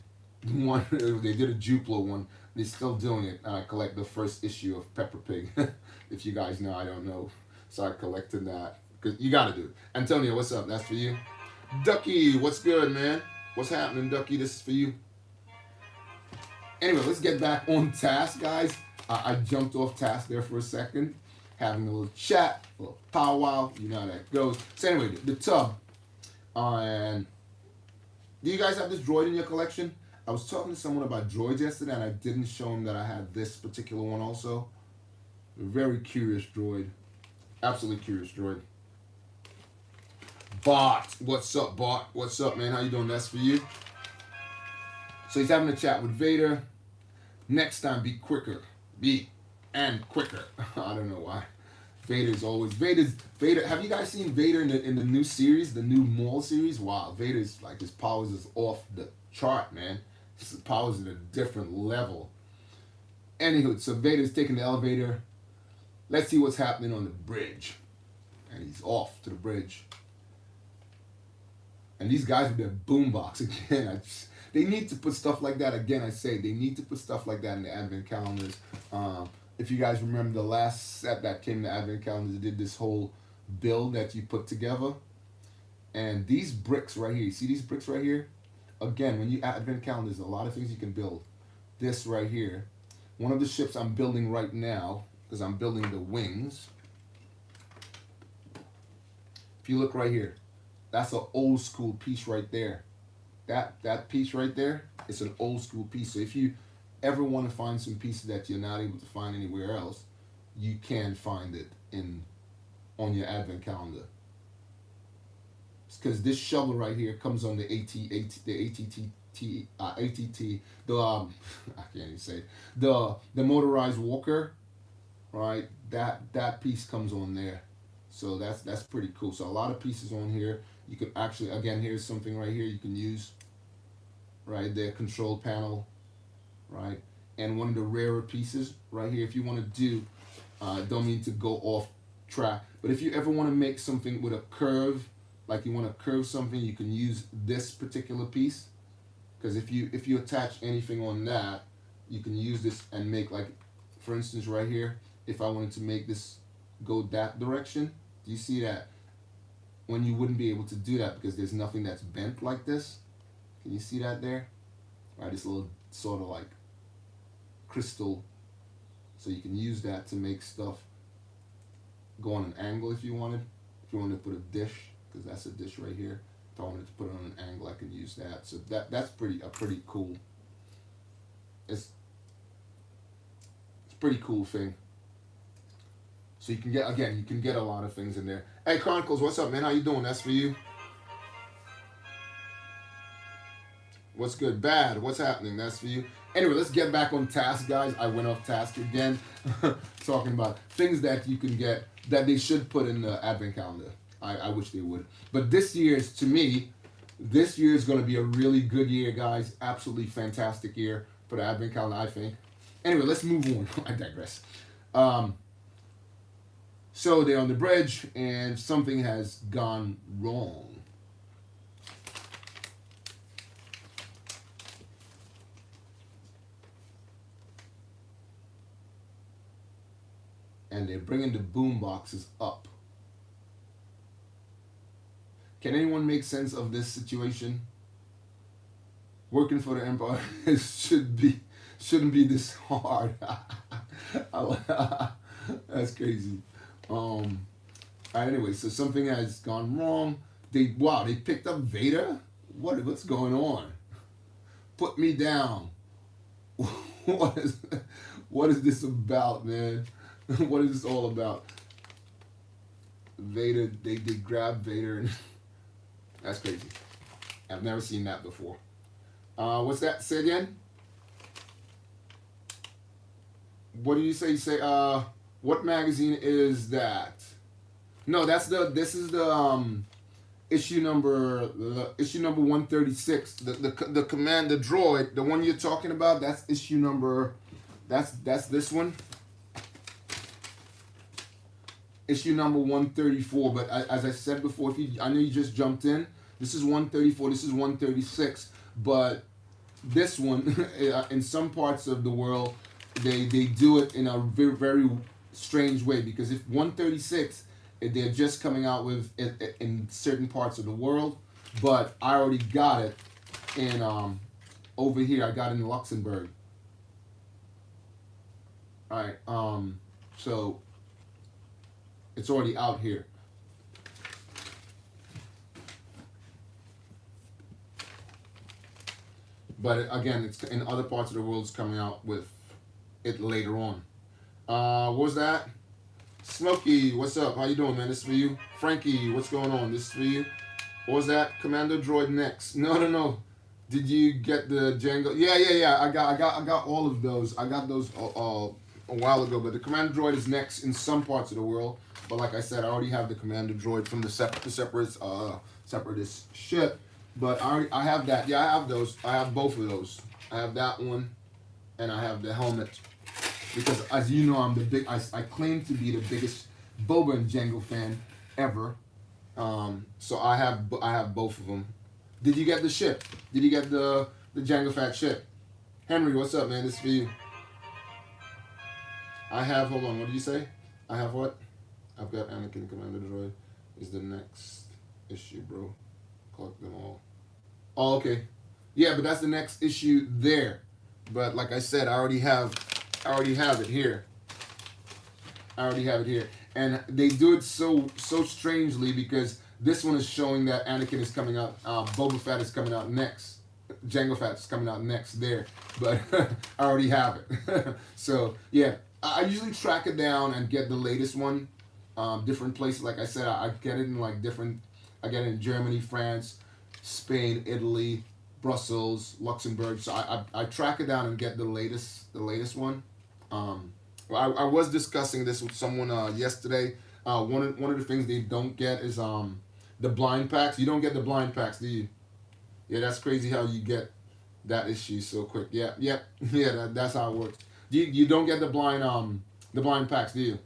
One, they did a Duplo one. They're still doing it. I collect the first issue of Peppa Pig. If you guys know, I don't know. So I collected that. Because you gotta do it. Antonio, what's up? That's for you. Ducky, what's good, man? What's happening, Ducky? This is for you. Anyway, let's get back on task, guys. I jumped off task there for a second. Having a little chat, a little powwow. You know how that goes. So anyway, the tub. And do you guys have this droid in your collection? I was talking to someone about droids yesterday, and I didn't show him that I had this particular one also. A very curious droid. Absolutely curious droid. Bart. What's up, Bart? What's up, man? How you doing? That's for you. So he's having a chat with Vader. Next time, be quicker. Be and quicker. I don't know why. Vader's always Vader. Have you guys seen Vader in the new series, the new Maul series? Wow, Vader's like his powers is off the chart, man. His powers at a different level. Anywho, so Vader's taking the elevator. Let's see what's happening on the bridge. And he's off to the bridge. And these guys with their boombox again. They need to put stuff like that again. I say they need to put stuff like that in the advent calendars. If you guys remember the last set that came to advent calendars, did this whole build that you put together. And these bricks right here, you see these bricks right here? Again, when you add advent calendars, a lot of things you can build. This right here, one of the ships I'm building right now, because I'm building the wings. If you look right here, that's an old school piece right there. That piece right there, it's an old school piece. So if you ever want to find some pieces that you're not able to find anywhere else, you can find it on your advent calendar. Because this shovel right here comes on the ATT, I can't even say it. the motorized walker, right? That piece comes on there, so that's pretty cool. So a lot of pieces on here. You could actually, again, here's something right here you can use. Right there, control panel, right? And one of the rarer pieces right here, if you want to do, don't mean to go off track, but if you ever want to make something with a curve, like you want to curve something, you can use this particular piece. Because if you attach anything on that, you can use this and make, like, for instance, right here, if I wanted to make this go that direction, do you see that? When you wouldn't be able to do that because there's nothing that's bent like this. Can you see that there? Right, this little sort of like crystal. So you can use that to make stuff go on an angle if you wanted. If you wanted to put a dish, because that's a dish right here. If I wanted to put it on an angle, I could use that. So that's pretty cool. It's a pretty cool thing. So you can get a lot of things in there. Hey, Chronicles, what's up, man? How you doing? That's for you. What's good? Bad. What's happening? That's for you. Anyway, let's get back on task, guys. I went off task again, talking about things that you can get that they should put in the advent calendar. I wish they would. But this year is, to me, this year is going to be a really good year, guys. Absolutely fantastic year for the advent calendar, I think. Anyway, let's move on. I digress. So they're on the bridge, and something has gone wrong. And they're bringing the boom boxes up. Can anyone make sense of this situation? Working for the Empire shouldn't be this hard. That's crazy. Anyway, so something has gone wrong. They picked up Vader? What's going on? Put me down. What is this about, man? What is this all about? Vader, they grabbed Vader, and that's crazy. I've never seen that before. What's that? Say again? What do you say? You say, what magazine is that? No, this is the issue number 136. The commander droid, the one you're talking about, that's issue number, that's this one. Issue number 134, but as I said before, I know you just jumped in. This is 134. This is 136. But this one, in some parts of the world, they do it in a very, very strange way, because if 136, they're just coming out with it in certain parts of the world, but I already got it in over here. I got it in Luxembourg. All right. So it's already out here. But again, it's in other parts of the world. It's coming out with it later on. What was that? Smokey, what's up? How you doing, man? This is for you. Frankie, what's going on? This is for you. What was that? Commando Droid next. No. Did you get the Django? Yeah. I got all of those. I got those a while ago. But the Commando Droid is next in some parts of the world. But like I said, I already have the commander droid from the separatist ship. But I have that. Yeah, I have those. I have both of those. I have that one, and I have the helmet. Because as you know, I claim to be the biggest Boba and Jango fan ever. So I have both of them. Did you get the ship? Did you get the Jango Fett ship? Henry, what's up, man? This is for you. I have. Hold on. What did you say? I have what? I've got Anakin Commander Droid. Is the next issue, bro? Collect them all. Oh, okay. Yeah, but that's the next issue there. But like I said, I already have it here. I already have it here. And they do it so strangely because this one is showing that Anakin is coming out, Boba Fett is coming out next. Jango Fett is coming out next there. But I already have it. So, yeah. I usually track it down and get the latest one. Different places. Like I said, I get it in I get it in Germany, France, Spain, Italy, Brussels, Luxembourg. So I track it down and get the latest one. I was discussing this with someone yesterday. One of the things they don't get is the blind packs. You don't get the blind packs, do you? Yeah, that's crazy how you get that issue so quick. Yeah. That's how it works. You don't get the blind packs, do you?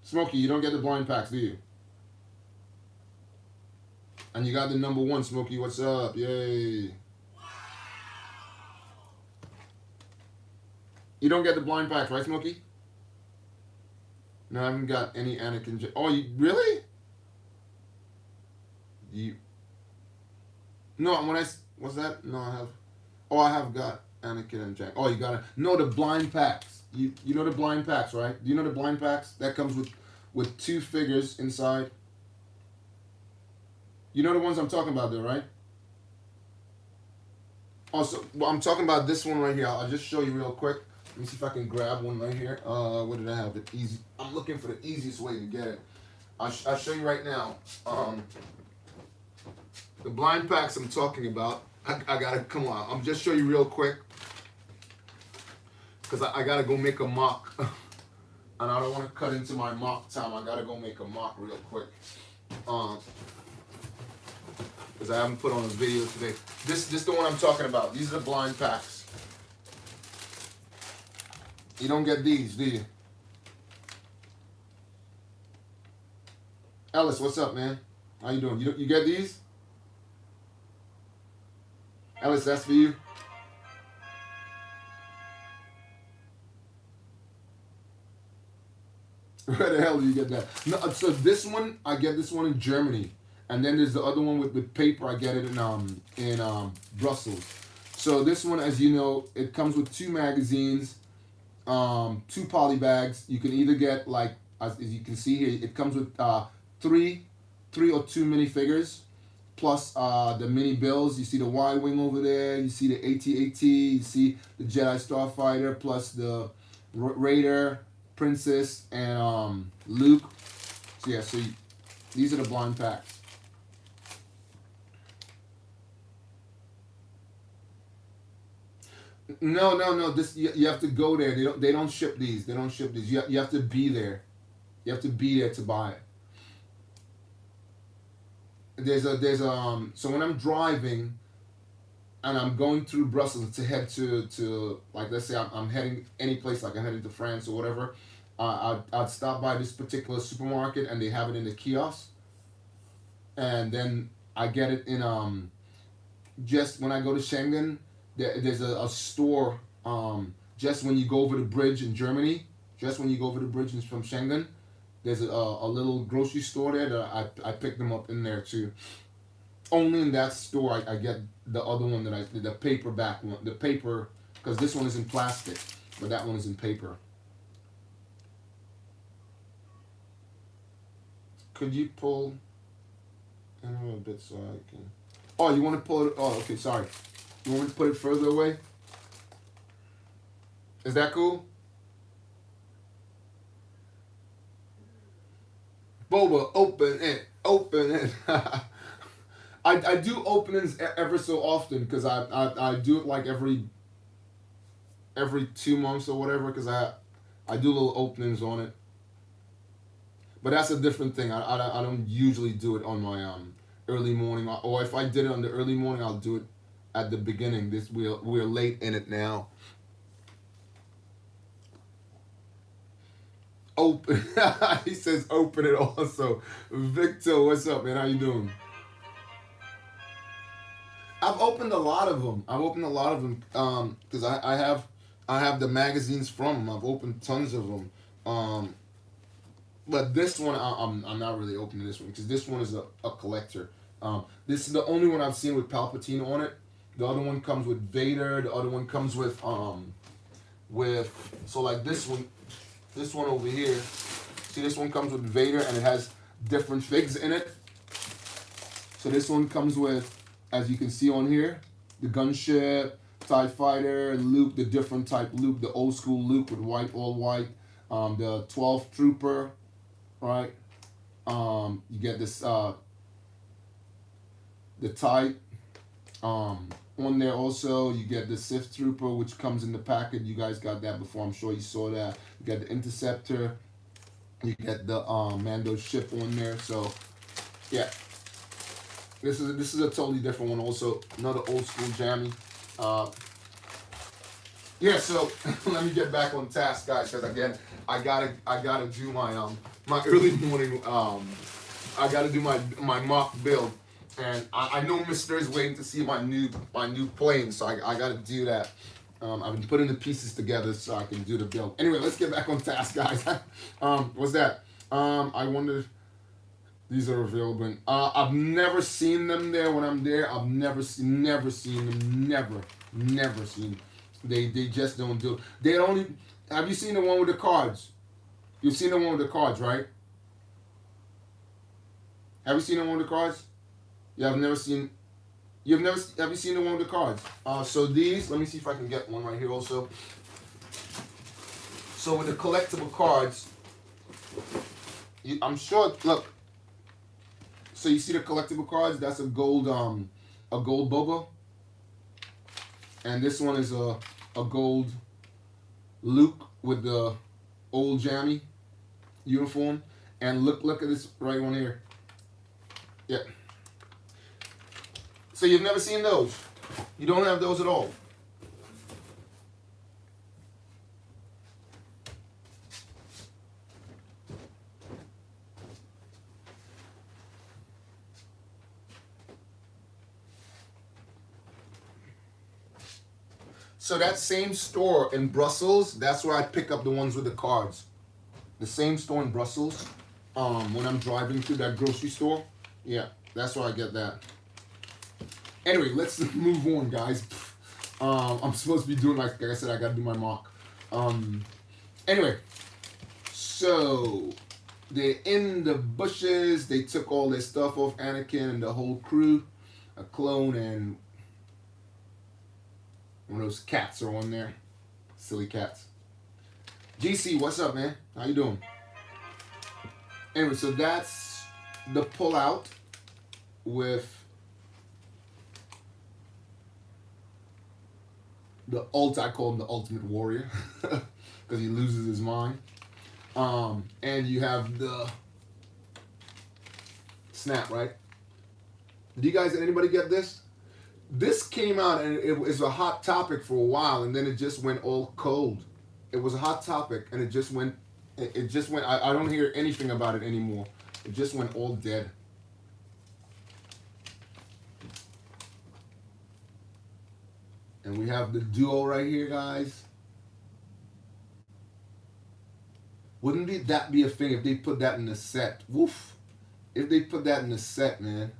Smokey, you don't get the blind packs, do you? And you got the number 1, Smokey. What's up? Yay. You don't get the blind packs, right, Smokey? No, I haven't got any Anakin. Oh, you really? No, what's that? No, I have. Oh, I have got Anakin and Jack. Oh, you got it. No, the blind packs. You know the blind packs, right? Do you know the blind packs? That comes with 2 figures inside. You know the ones I'm talking about, though, right? Also, well, I'm talking about this one right here. I'll just show you real quick. Let me see if I can grab one right here. What did I have? I'm looking for the easiest way to get it. I'll show you right now. The blind packs I'm talking about. I gotta come on. I'm just show you real quick because I gotta go make a mock, and I don't want to cut into my mock time. I gotta go make a mock real quick. Because I haven't put on a video today. This the one I'm talking about. These are the blind packs. You don't get these, do you? Ellis, what's up, man? How you doing? You get these? Ellis, that's for you. Where the hell do you get that? No, so this one, I get this one in Germany. And then there's the other one with paper. I get it in Brussels. So this one, as you know, it comes with 2 magazines, 2 poly bags. You can either get, like, as you can see here, it comes with 3 or 2 minifigures, plus the mini bills. You see the Y-Wing over there. You see the AT-AT. You see the Jedi Starfighter, plus the Raider, Princess, and Luke. So yeah, these are the blind packs. No. This you have to go there. They don't ship these. They don't ship these. You have to be there. You have to be there to buy it. So when I'm driving and I'm going through Brussels to head to like, let's say I'm heading any place, like I'm heading to France or whatever, I'd stop by this particular supermarket and they have it in the kiosk, and then I get it in just when I go to Schengen. There's a store just when you go over the bridge in Germany. Just when you go over the bridge from Schengen, there's a little grocery store there that I pick them up in there too. Only in that store I get the other one that the paperback one, the paper, because this one is in plastic, but that one is in paper. Could you pull a little bit so I can? Oh, you want to pull it? Oh, okay, sorry. You want me to put it further away? Is that cool? Boba, open it. I do openings ever so often because I do it like every every 2 months or whatever, because I do little openings on it. But that's a different thing. I don't usually do it on my early morning, or if I did it on the early morning, I'll do it at the beginning. We're late in it now. Open. He says open it also. Victor, what's up, man? How you doing? I've opened a lot of them. I've opened a lot of them because I have the magazines from them. I've opened tons of them. But this one I'm not really opening this one because this one is a collector. This is the only one I've seen with Palpatine on it. The other one comes with Vader. The other one comes with so like this one over here. See, this one comes with Vader and it has different figs in it. So this one comes with, as you can see on here, the gunship, TIE Fighter, Luke, the different type Luke, the old school Luke with white, all white, the 12th Trooper, right? You get this, the type. On there also, you get the Sith Trooper, which comes in the packet. You guys got that before. I'm sure you saw that. You get the Interceptor. You get the Mando ship on there. So, yeah. This is a totally different one also. Another old school jammy. Yeah, so let me get back on task, guys, because again, I gotta do my my early morning I gotta do my mock build. And I know Mister is waiting to see my new plane, so I gotta do that. I've been putting the pieces together so I can do the build. Anyway, let's get back on task, guys. What's that? I wonder. These are available. I've never seen them there when I'm there. I've never seen them. Never seen. They just don't do. They only. Have you seen the one with the cards? You've seen the one with the cards, right? Have you seen the one with the cards? Yeah, I've never seen. Have you seen the one with the cards? So these. Let me see if I can get one right here also. So with the collectible cards, I'm sure. Look. So you see the collectible cards? That's a gold Boba. And this one is a gold Luke with the old jammy uniform. And look at this right one here. Yeah. So you've never seen those? You don't have those at all? So that same store in Brussels, that's where I pick up the ones with the cards. The same store in Brussels, when I'm driving through that grocery store. Yeah, that's where I get that. Anyway, let's move on, guys. I'm supposed to be doing, like I said, I gotta do my mock. Anyway, so they're in the bushes. They took all their stuff off Anakin and the whole crew. A clone and one of those cats are on there. Silly cats. GC, what's up, man? How you doing? Anyway, so that's the pullout with the I call him the ultimate warrior because he loses his mind. And you have the snap, right? Did anybody get this? This came out and it was a hot topic for a while, and then it just went all cold. It was a hot topic, and it just went. I don't hear anything about it anymore. It just went all dead. And we have the duo right here, guys. Wouldn't that be a thing if they put that in the set? Woof. If they put that in the set, man.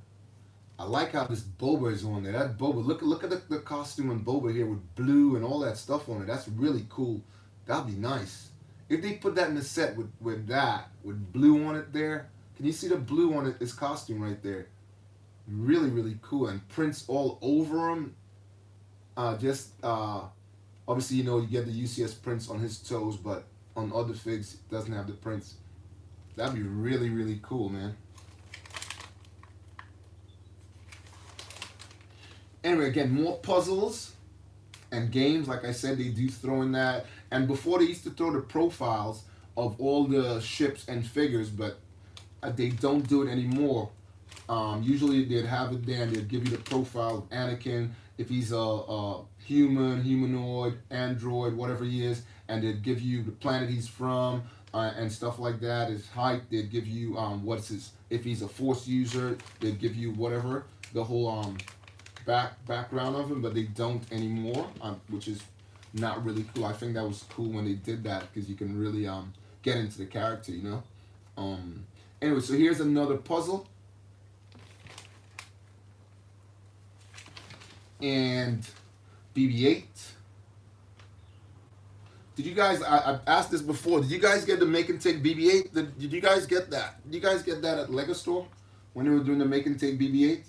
I like how this Boba is on there. That Boba, look at the costume on Boba here with blue and all that stuff on it. That's really cool. That'd be nice. If they put that in the set with blue on it there. Can you see the blue on his costume right there? Really, really cool. And prints all over him. Obviously, you get the UCS prints on his toes, but on other figs, it doesn't have the prints. That'd be really, really cool, man. Anyway, again, more puzzles. and games, like I said, they do throw in that. And before they used to throw the profiles of all the ships and figures, but they don't do it anymore. Usually they'd have it there and they'd give you the profile of Anakin, if he's a human, humanoid, android, whatever he is, and they'd give you the planet he's from and stuff like that, his height. They'd give you what's his, if he's a Force user, they'd give you whatever, the whole background of him, but they don't anymore, which is not really cool. I think that was cool when they did that because you can really get into the character, you know. Anyway, so here's another puzzle. And BB-8. Did you guys, I asked this before, did you guys get the make and take BB-8? Did you guys get that? Did you guys get that at Lego store when they were doing the make and take BB-8?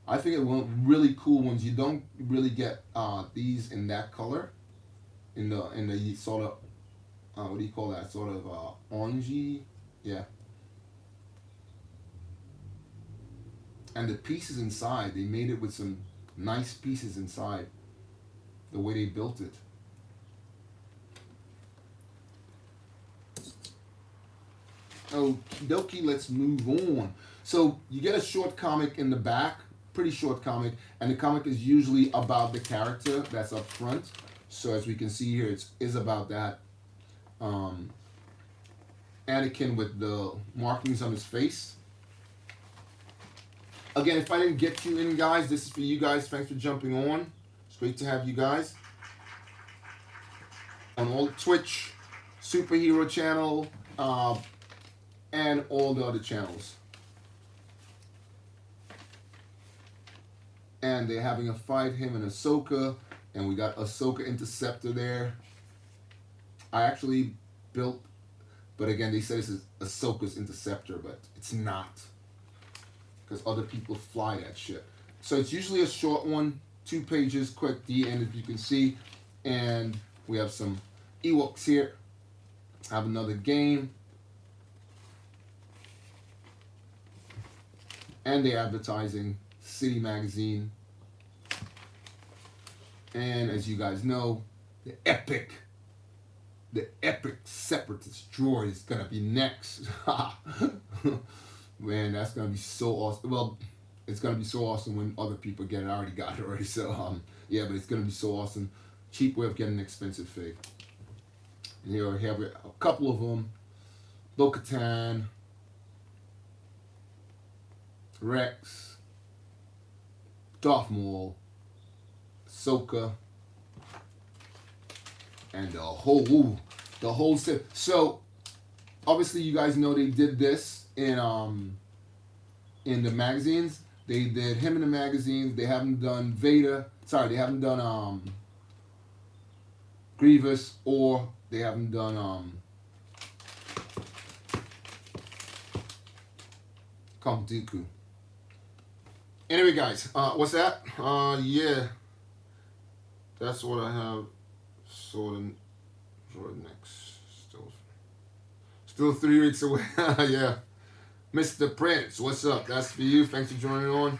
I think it was really cool ones. You don't really get these in that color, in the sort of what do you call that? Sort of orangey, yeah. And the pieces inside, they made it with some nice pieces inside. The way they built it. Okie dokie, let's move on. So you get a short comic in the back, pretty short comic, and the comic is usually about the character that's up front. So as we can see here, it is about that. Anakin with the markings on his face. Again, if I didn't get you in, guys, this is for you guys. Thanks for jumping on. It's great to have you guys. On all Twitch, Superhero channel, and all the other channels. And they're having a fight, him and Ahsoka. And we got Ahsoka Interceptor there. I actually built, but again, they say this is Ahsoka's Interceptor, but it's not. Because other people fly that shit. So it's usually a short one, 2 pages, quick, the end, if you can see. And we have some Ewoks here. I have another game. And they're advertising City Magazine. And as you guys know, the epic Separatist droid is gonna be next. Man, that's gonna be so awesome. Well, it's gonna be so awesome when other people get it. I already got it already, so yeah, but it's gonna be so awesome. Cheap way of getting an expensive fig. And here we have a couple of them: Bo-Katan, Rex, Darth Maul, Ahsoka, and the whole set. So obviously, you guys know they did this in the magazines. They did him in the magazines. They haven't done Vader. Sorry, they haven't done Grievous, or they haven't done Count Dooku. Anyway, guys, what's that? Yeah, that's what I have. Sort of next. Still 3 weeks away. Yeah. Mr. Prince, what's up? That's for you. Thanks for joining on.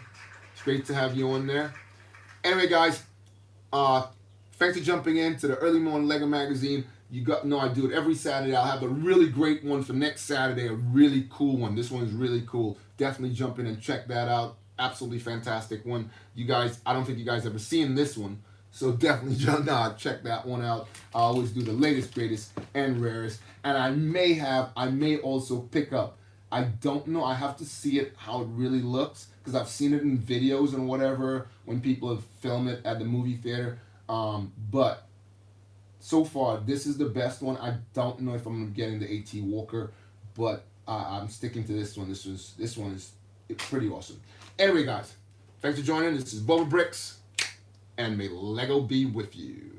It's great to have you on there. Anyway, guys, thanks for jumping in to the early morning Lego magazine. You got know I do it every Saturday. I'll have a really great one for next Saturday, a really cool one. This one is really cool. Definitely jump in and check that out. Absolutely fantastic one. You guys, I don't think you guys ever seen this one. So definitely check that one out. I always do the latest, greatest, and rarest. And I may also pick up. I don't know. I have to see it, how it really looks. Because I've seen it in videos and whatever when people have filmed it at the movie theater. But so far, this is the best one. I don't know if I'm getting the AT Walker. But I'm sticking to this one. This one is pretty awesome. Anyway, guys. Thanks for joining. This is SUPERHERObrickz. And may Lego be with you.